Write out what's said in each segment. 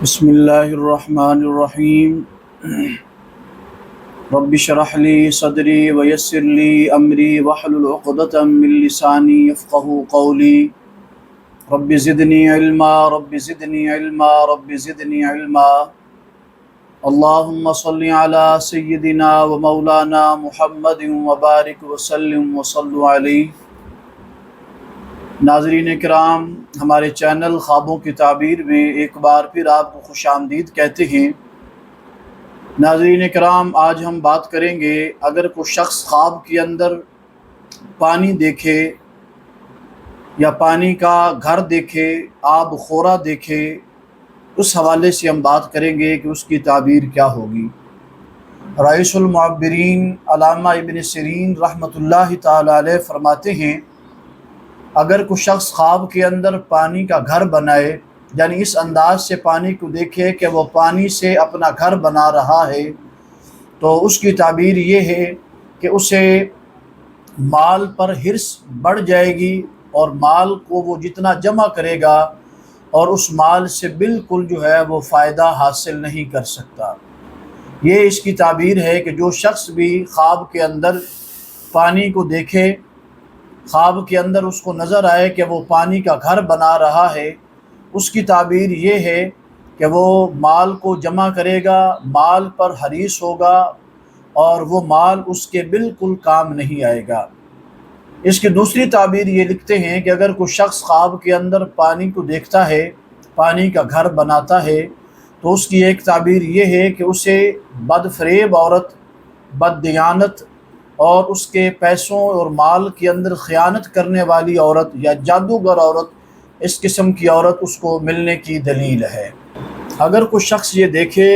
بسم اللہ الرحمن الرحیم۔ رب اشرح لی صدری ویسر لی امری واحلل عقدۃ من لسانی یفقہوا قولی۔ رب زدنی علما رب زدنی علما رب زدنی علما۔ اللہم صل علی سیدنا و مولانا محمد وبارک وسلم وصلوا علیہ۔ ناظرین کرام، ہمارے چینل خوابوں کی تعبیر میں ایک بار پھر آپ کو خوش آمدید کہتے ہیں۔ ناظرین کرام، آج ہم بات کریں گے اگر کوئی شخص خواب کے اندر پانی دیکھے یا پانی کا گھر دیکھے، آب خورا دیکھے، اس حوالے سے ہم بات کریں گے کہ اس کی تعبیر کیا ہوگی۔ رئیس المعبرین علامہ ابن سیرین رحمۃ اللہ تعالی علیہ فرماتے ہیں، اگر کوئی شخص خواب کے اندر پانی کا گھر بنائے، یعنی اس انداز سے پانی کو دیکھے کہ وہ پانی سے اپنا گھر بنا رہا ہے، تو اس کی تعبیر یہ ہے کہ اسے مال پر حرص بڑھ جائے گی اور مال کو وہ جتنا جمع کرے گا اور اس مال سے بالکل وہ فائدہ حاصل نہیں کر سکتا۔ یہ اس کی تعبیر ہے کہ جو شخص بھی خواب کے اندر پانی کو دیکھے، خواب کے اندر اس کو نظر آئے کہ وہ پانی کا گھر بنا رہا ہے، اس کی تعبیر یہ ہے کہ وہ مال کو جمع کرے گا، مال پر حریص ہوگا اور وہ مال اس کے بالکل کام نہیں آئے گا۔ اس کی دوسری تعبیر یہ لکھتے ہیں کہ اگر کوئی شخص خواب کے اندر پانی کو دیکھتا ہے، پانی کا گھر بناتا ہے، تو اس کی ایک تعبیر یہ ہے کہ اسے بد فریب عورت، بد دیانت اور اس کے پیسوں اور مال کے اندر خیانت کرنے والی عورت یا جادوگر عورت، اس قسم کی عورت اس کو ملنے کی دلیل ہے۔ اگر کوئی شخص یہ دیکھے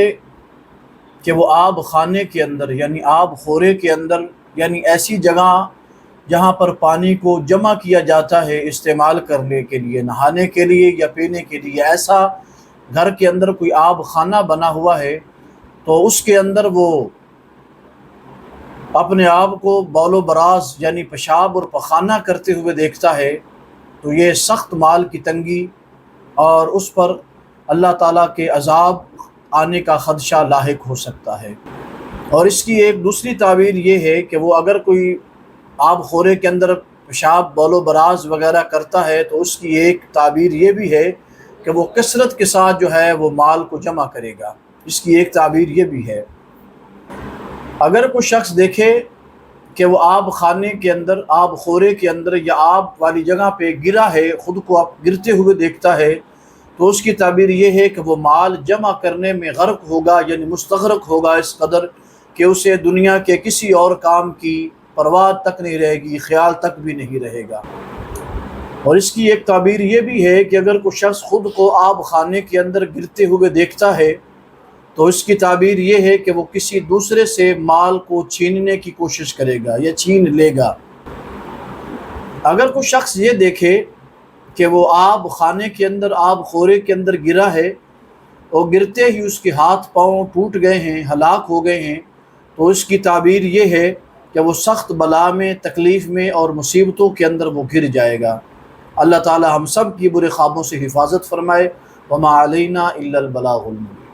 کہ وہ آب خانے کے اندر، یعنی آب خورے کے اندر، یعنی ایسی جگہ جہاں پر پانی کو جمع کیا جاتا ہے استعمال کرنے کے لیے، نہانے کے لیے یا پینے کے لیے، ایسا گھر کے اندر کوئی آب خانہ بنا ہوا ہے، تو اس کے اندر وہ اپنے آپ کو بول و براز یعنی پیشاب اور پخانہ کرتے ہوئے دیکھتا ہے، تو یہ سخت مال کی تنگی اور اس پر اللہ تعالیٰ کے عذاب آنے کا خدشہ لاحق ہو سکتا ہے۔ اور اس کی ایک دوسری تعبیر یہ ہے کہ وہ اگر کوئی آب خورے کے اندر پیشاب بول و براز وغیرہ کرتا ہے، تو اس کی ایک تعبیر یہ بھی ہے کہ وہ کثرت کے ساتھ وہ مال کو جمع کرے گا۔ اس کی ایک تعبیر یہ بھی ہے۔ اگر کوئی شخص دیکھے کہ وہ آب خانے کے اندر، آب خورے کے اندر یا آب والی جگہ پہ گرا ہے، خود کو گرتے ہوئے دیکھتا ہے، تو اس کی تعبیر یہ ہے کہ وہ مال جمع کرنے میں غرق ہوگا، یعنی مستغرق ہوگا اس قدر کہ اسے دنیا کے کسی اور کام کی پرواہ تک نہیں رہے گی، خیال تک بھی نہیں رہے گا۔ اور اس کی ایک تعبیر یہ بھی ہے کہ اگر کوئی شخص خود کو آب خانے کے اندر گرتے ہوئے دیکھتا ہے، تو اس کی تعبیر یہ ہے کہ وہ کسی دوسرے سے مال کو چھیننے کی کوشش کرے گا یا چھین لے گا۔ اگر کوئی شخص یہ دیکھے کہ وہ آب خانے کے اندر، آب خورے کے اندر گرا ہے اور گرتے ہی اس کے ہاتھ پاؤں ٹوٹ گئے ہیں، ہلاک ہو گئے ہیں، تو اس کی تعبیر یہ ہے کہ وہ سخت بلا میں، تکلیف میں اور مصیبتوں کے اندر وہ گر جائے گا۔ اللہ تعالی ہم سب کی برے خوابوں سے حفاظت فرمائے۔ وما علینا الا البلاغ المبین۔